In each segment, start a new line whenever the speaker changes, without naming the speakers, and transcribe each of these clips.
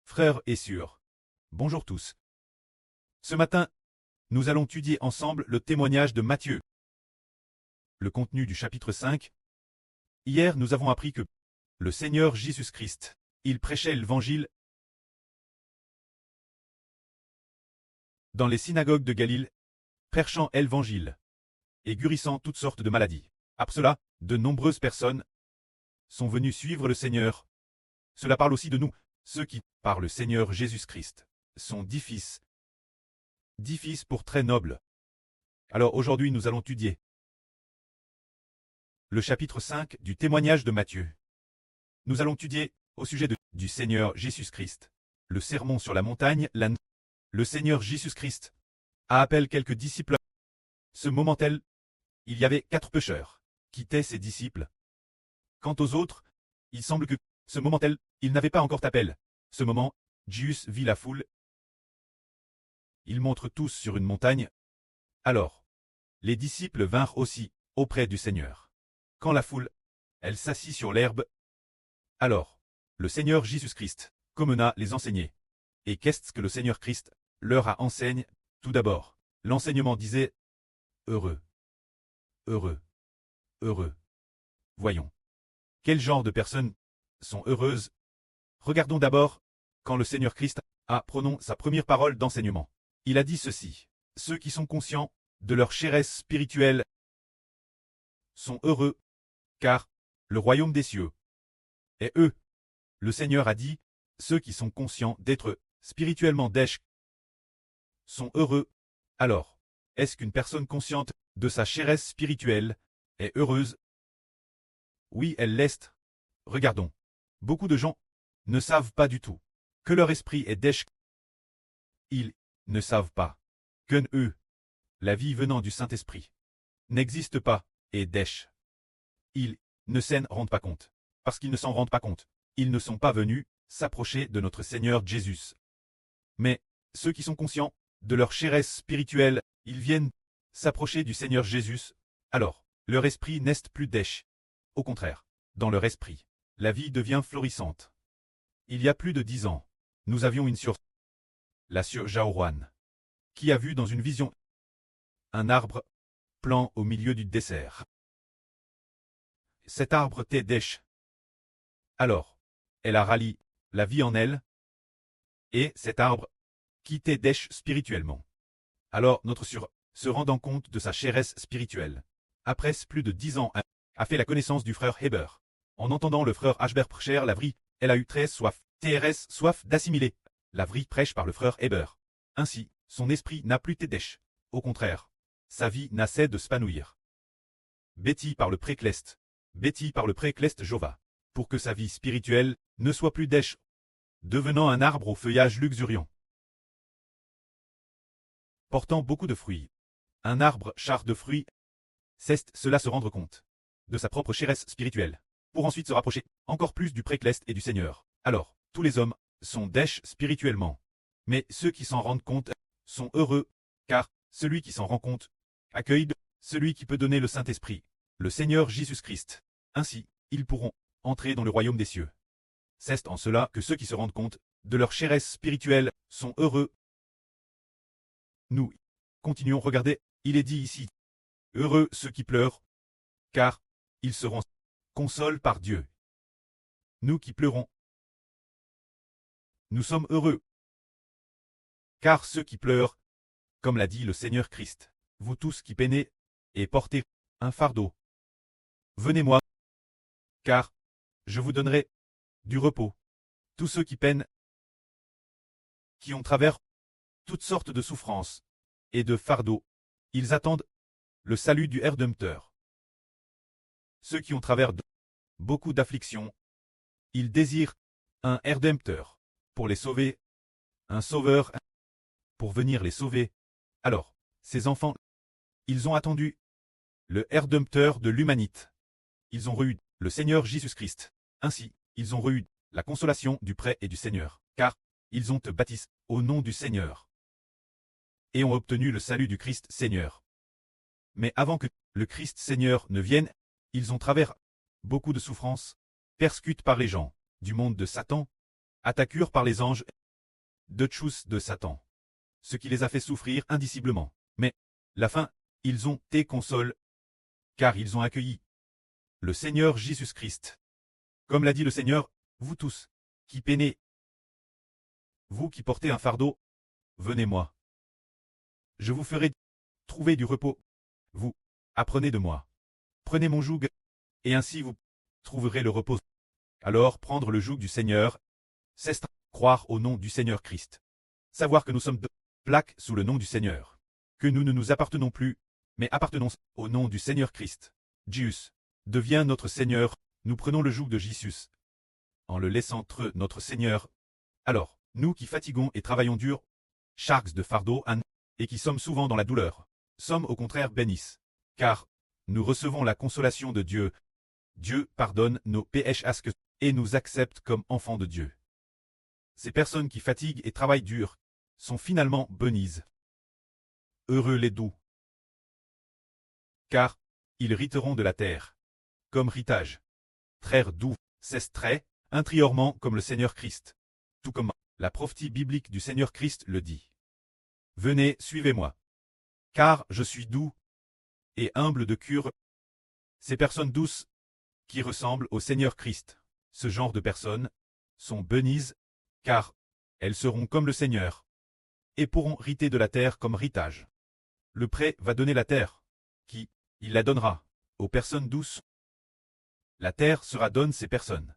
Frères et sœurs, bonjour tous. Ce matin, nous allons étudier ensemble le témoignage de Matthieu. Le contenu du chapitre 5. Hier, nous avons appris que le Seigneur Jésus-Christ, il prêchait l'évangile dans les synagogues de Galilée, prêchant l'évangile et guérissant toutes sortes de maladies. Après cela, de nombreuses personnes sont venues suivre le Seigneur. Cela parle aussi de nous, ceux qui, par le Seigneur Jésus-Christ, sont 10 fils. 10 fils pour très nobles. Alors aujourd'hui nous allons étudier le chapitre 5 du témoignage de Matthieu. Nous allons étudier au sujet du Seigneur Jésus-Christ. Le sermon sur la montagne, le Seigneur Jésus-Christ appelle quelques disciples. Ce moment-là, il y avait 4 pécheurs qui étaient ses disciples. Quant aux autres, il semble que, ce moment-là, ils n'avaient pas encore d'appel. Ce moment, Jésus vit la foule. Ils montrent tous sur une montagne. Alors, les disciples vinrent aussi auprès du Seigneur. Quand la foule, elle s'assit sur l'herbe. Alors, le Seigneur Jésus-Christ commença les enseigner. Et qu'est-ce que le Seigneur Christ leur a enseigné? Tout d'abord, l'enseignement disait « Heureux, heureux, heureux ». Voyons. Quel genre de personnes sont heureuses? Regardons d'abord, quand le Seigneur Christ a prononcé sa première parole d'enseignement. Il a dit ceci: ceux qui sont conscients de leur chéresse spirituelle sont heureux, car le royaume des cieux est eux. Le Seigneur a dit, ceux qui sont conscients d'être spirituellement dèches sont heureux. Alors, est-ce qu'une personne consciente de sa chéresse spirituelle est heureuse? Oui, elle l'est. Regardons. Beaucoup de gens ne savent pas du tout que leur esprit est dèche. Ils ne savent pas que eux, la vie venant du Saint-Esprit, n'existe pas et dèche. Ils ne s'en rendent pas compte. Parce qu'ils ne s'en rendent pas compte, ils ne sont pas venus s'approcher de notre Seigneur Jésus. Mais ceux qui sont conscients de leur chéresse spirituelle, ils viennent s'approcher du Seigneur Jésus. Alors, leur esprit n'est plus dèche. Au contraire, dans leur esprit, la vie devient florissante. Il y a plus de 10 ans, nous avions une sœur, la sœur Jaoruan, qui a vu dans une vision un arbre plan au milieu du désert. Cet arbre était dèche. Alors, elle a rallié la vie en elle, et cet arbre quittait dèche spirituellement. Alors notre sœur, se rendant compte de sa chéresse spirituelle, après plus de 10 ans, a fait la connaissance du frère Heber. En entendant le frère Ashber prêcher la vraie, elle a eu très soif, soif d'assimiler la vraie prêche par le frère Heber. Ainsi, son esprit n'a plus été dèche. Au contraire, sa vie n'a cessé de s'épanouir. Betty par le précleste. Betty par le précleste Jova. Pour que sa vie spirituelle ne soit plus dèche, devenant un arbre au feuillage luxuriant, portant beaucoup de fruits. Un arbre char de fruits, c'est cela se rendre compte de sa propre chéresse spirituelle, pour ensuite se rapprocher encore plus du précleste et du Seigneur. Alors, tous les hommes sont dèches spirituellement. Mais ceux qui s'en rendent compte sont heureux, car celui qui s'en rend compte accueille celui qui peut donner le Saint-Esprit, le Seigneur Jésus-Christ. Ainsi, ils pourront entrer dans le royaume des cieux. C'est en cela que ceux qui se rendent compte de leur chéresse spirituelle sont heureux. Nous continuons, regardez, il est dit ici, heureux ceux qui pleurent, car ils seront consolés par Dieu. Nous qui pleurons, nous sommes heureux, car ceux qui pleurent, comme l'a dit le Seigneur Christ, vous tous qui peinez et portez un fardeau, venez-moi, car je vous donnerai du repos. Tous ceux qui peinent, qui ont travers toutes sortes de souffrances et de fardeaux, ils attendent le salut du Rédempteur. Ceux qui ont travers beaucoup d'afflictions, ils désirent un Rédempteur pour les sauver, un sauveur pour venir les sauver. Alors, ces enfants, ils ont attendu le Rédempteur de l'humanité. Ils ont reçu le Seigneur Jésus-Christ. Ainsi, ils ont reçu la consolation du prêtre et du Seigneur, car ils ont baptisé au nom du Seigneur et ont obtenu le salut du Christ Seigneur. Mais avant que le Christ Seigneur ne vienne, ils ont traversé beaucoup de souffrances, persécutés par les gens du monde de Satan, attaqués par les anges, de tchous de Satan. Ce qui les a fait souffrir indiciblement. Mais, la fin, ils ont été consoles, car ils ont accueilli le Seigneur Jésus-Christ. Comme l'a dit le Seigneur, vous tous, qui peinez, vous qui portez un fardeau, venez-moi. Je vous ferai trouver du repos. Vous, apprenez de moi. Prenez mon joug, et ainsi vous trouverez le repos. Alors prendre le joug du Seigneur, c'est croire au nom du Seigneur Christ. Savoir que nous sommes de plaques sous le nom du Seigneur. Que nous ne nous appartenons plus, mais appartenons au nom du Seigneur Christ. Jésus devient notre Seigneur, nous prenons le joug de Jésus. En le laissant entre notre Seigneur. Alors, nous qui fatiguons et travaillons dur, charges de fardeau, et qui sommes souvent dans la douleur, sommes au contraire bénis. Car, nous recevons la consolation de Dieu. Dieu pardonne nos péchés et nous accepte comme enfants de Dieu. Ces personnes qui fatiguent et travaillent dur sont finalement bénies. Heureux les doux. Car, ils hériteront de la terre. Comme ritage. Très doux, c'est très, intérieurement comme le Seigneur Christ. Tout comme la prophétie biblique du Seigneur Christ le dit. Venez, suivez-moi. Car je suis doux et humble de cœur. Ces personnes douces, qui ressemblent au Seigneur Christ, ce genre de personnes, sont bénies, car elles seront comme le Seigneur, et pourront hériter de la terre comme héritage. Le prêt va donner la terre, qui, il la donnera, aux personnes douces. La terre sera donne ces personnes.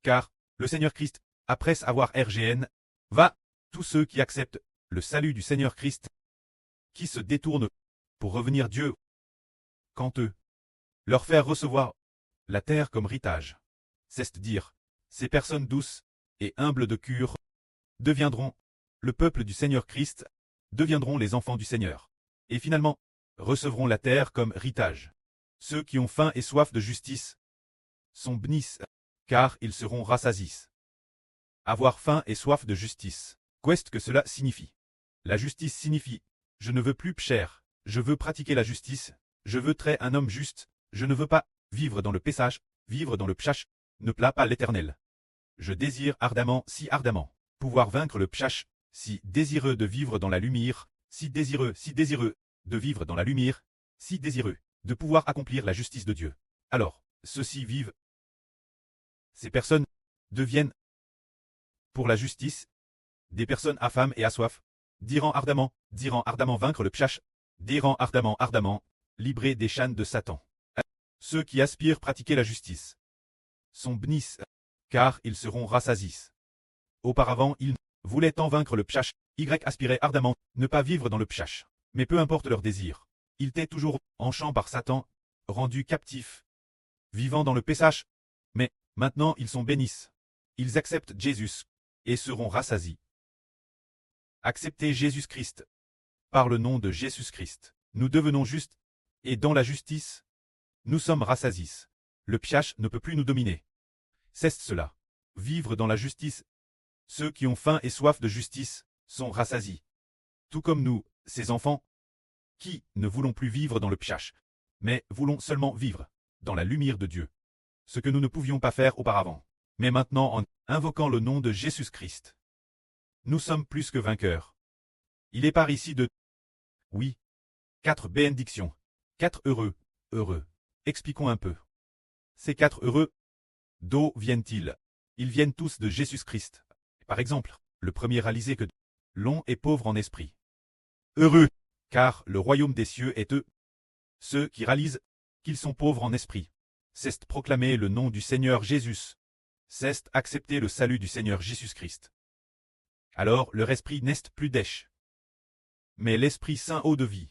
Car, le Seigneur Christ, après avoir RGN, va, tous ceux qui acceptent le salut du Seigneur Christ, qui se détournent pour revenir Dieu, quand eux, leur faire recevoir la terre comme héritage. C'est-à-dire, ces personnes douces et humbles de cœur deviendront le peuple du Seigneur Christ, deviendront les enfants du Seigneur, et finalement, recevront la terre comme héritage. Ceux qui ont faim et soif de justice sont bénis, car ils seront rassasiés. Avoir faim et soif de justice. Qu'est-ce que cela signifie? La justice signifie, je ne veux plus pécher, je veux pratiquer la justice, je veux être un homme juste, je ne veux pas vivre dans le péchage, vivre dans le péchage, ne plaît pas l'Éternel. Je désire ardemment, si ardemment, pouvoir vaincre le péchage, si désireux de vivre dans la lumière, si désireux de vivre dans la lumière, si désireux de pouvoir accomplir la justice de Dieu. Alors, ceux-ci vivent. Ces personnes deviennent, pour la justice, des personnes à faim et à soif, diront ardemment vaincre le péchage, diront ardemment, libérés des chaînes de Satan. Ceux qui aspirent pratiquer la justice sont bénis, car ils seront rassasiés. Auparavant, ils voulaient tant vaincre le péchage, aspiraient ardemment, ne pas vivre dans le péchage. Mais peu importe leur désir, ils étaient toujours enchants par Satan, rendus captifs, vivant dans le péchage. Mais, maintenant ils sont bénis. Ils acceptent Jésus, et seront rassasiés. Acceptez Jésus-Christ. Par le nom de Jésus-Christ, nous devenons justes, et dans la justice, nous sommes rassasiés. Le péchage ne peut plus nous dominer. C'est cela. Vivre dans la justice. Ceux qui ont faim et soif de justice sont rassasiés. Tout comme nous, ces enfants, qui ne voulons plus vivre dans le péchage, mais voulons seulement vivre dans la lumière de Dieu. Ce que nous ne pouvions pas faire auparavant. Mais maintenant en invoquant le nom de Jésus-Christ, nous sommes plus que vainqueurs. Il est par ici de... Oui. 4 bénédictions. 4 heureux. Expliquons un peu. Ces 4 heureux, d'où viennent-ils? Ils viennent tous de Jésus-Christ. Par exemple, le premier réalisé que l'on est pauvre en esprit. Heureux, car le royaume des cieux est eux. Ceux qui réalisent qu'ils sont pauvres en esprit. C'est proclamer le nom du Seigneur Jésus. C'est accepter le salut du Seigneur Jésus-Christ. Alors leur esprit n'est plus dèche. Mais l'Esprit Saint eau de vie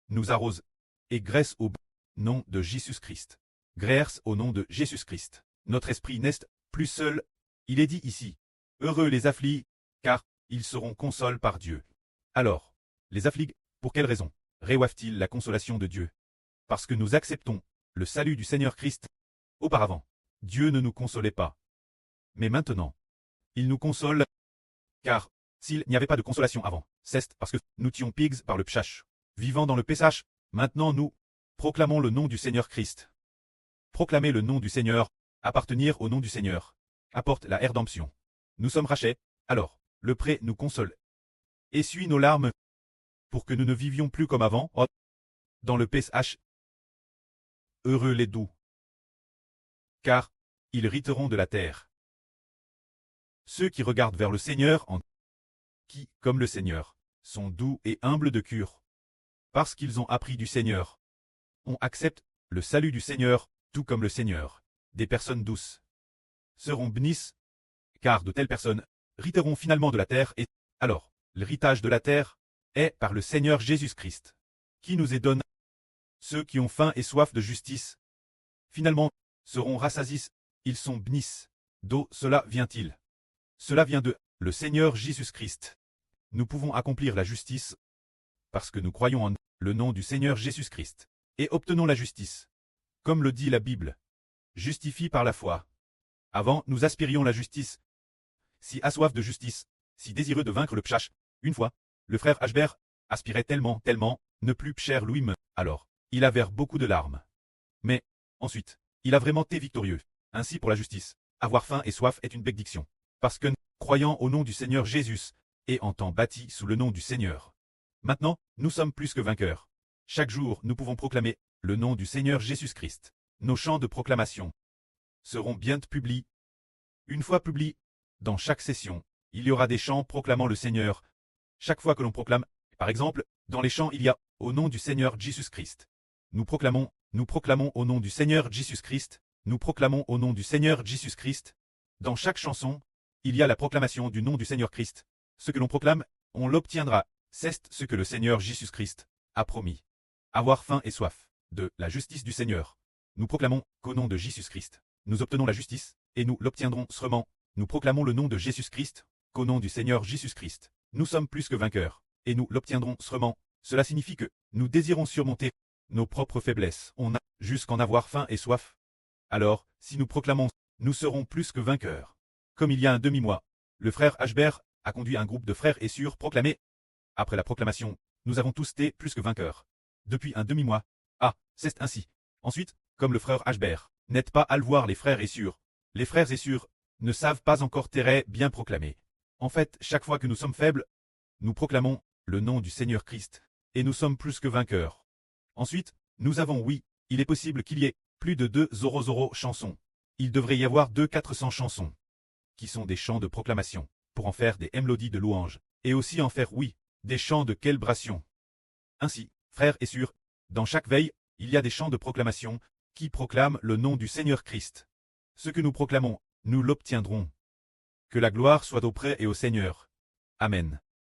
nous arrose, et graisse au nom de Jésus-Christ. Grâce au nom de Jésus-Christ. Notre esprit n'est plus seul, il est dit ici. Heureux les affligés, car ils seront consolés par Dieu. Alors, les affligés, pour quelle raison reçoivent-ils la consolation de Dieu? Parce que nous acceptons le salut du Seigneur Christ. Auparavant, Dieu ne nous consolait pas. Mais maintenant, il nous console, car s'il n'y avait pas de consolation avant, c'est parce que nous étions pigs par le péchage. Vivant dans le péchage, maintenant nous proclamons le nom du Seigneur Christ. Proclamer le nom du Seigneur, appartenir au nom du Seigneur, apporte la rédemption. Nous sommes rachetés, alors, le pré nous console. Essuie nos larmes, pour que nous ne vivions plus comme avant, dans le PSH. Heureux les doux, car ils hériteront de la terre. Ceux qui regardent vers le Seigneur qui, comme le Seigneur, sont doux et humbles de cœur, parce qu'ils ont appris du Seigneur. On accepte le salut du Seigneur, tout comme le Seigneur. Des personnes douces seront bénies, car de telles personnes hériteront finalement de la terre et, alors, l'héritage de la terre est par le Seigneur Jésus-Christ, qui nous est donné. Ceux qui ont faim et soif de justice, finalement, seront rassasiés, ils sont bénis. D'où cela vient-il? Cela vient de le Seigneur Jésus-Christ. Nous pouvons accomplir la justice parce que nous croyons en le nom du Seigneur Jésus-Christ et obtenons la justice. Comme le dit la Bible, justifie par la foi. Avant, nous aspirions la justice. Si assoif de justice, si désireux de vaincre le pchash, une fois, le frère Ashbert aspirait tellement, ne plus cher Louis-me, alors, il a vers beaucoup de larmes. Mais, ensuite, il a vraiment été victorieux. Ainsi pour la justice, avoir faim et soif est une bénédiction. Parce que, croyant au nom du Seigneur Jésus, et en temps bâti sous le nom du Seigneur. Maintenant, nous sommes plus que vainqueurs. Chaque jour, nous pouvons proclamer le nom du Seigneur Jésus-Christ. Nos chants de proclamation seront bientôt publiés. Une fois publiés, dans chaque session, il y aura des chants proclamant le Seigneur. Chaque fois que l'on proclame, par exemple, dans les chants il y a « Au nom du Seigneur Jésus-Christ ». Nous proclamons au nom du Seigneur Jésus-Christ, nous proclamons au nom du Seigneur Jésus-Christ. Dans chaque chanson, il y a la proclamation du nom du Seigneur Christ. Ce que l'on proclame, on l'obtiendra. C'est ce que le Seigneur Jésus-Christ a promis. Avoir faim et soif de la justice du Seigneur. Nous proclamons qu'au nom de Jésus-Christ, nous obtenons la justice, et nous l'obtiendrons sûrement. Nous proclamons le nom de Jésus-Christ, qu'au nom du Seigneur Jésus-Christ, nous sommes plus que vainqueurs, et nous l'obtiendrons sûrement. Cela signifie que nous désirons surmonter nos propres faiblesses. On a jusqu'en avoir faim et soif. Alors, si nous proclamons, nous serons plus que vainqueurs. Comme il y a un demi-mois, le frère Ashbert a conduit un groupe de frères et sœurs proclamés. Après la proclamation, nous avons tous été plus que vainqueurs. Depuis un demi-mois. Ah, c'est ainsi. Ensuite, comme le frère Ashbert, n'êtes pas à le voir les frères et sœurs. Les frères et sœurs ne savent pas encore très bien proclamer. En fait, chaque fois que nous sommes faibles, nous proclamons le nom du Seigneur Christ, et nous sommes plus que vainqueurs. Ensuite, nous avons oui, il est possible qu'il y ait plus de 200 chansons. Il devrait y avoir 400 chansons, qui sont des chants de proclamation, pour en faire des mélodies de louange, et aussi en faire oui, des chants de célébration. Ainsi, frères et sœurs, dans chaque veille, il y a des chants de proclamation, qui proclament le nom du Seigneur Christ. Ce que nous proclamons, nous l'obtiendrons. Que la gloire soit auprès et au Seigneur. Amen.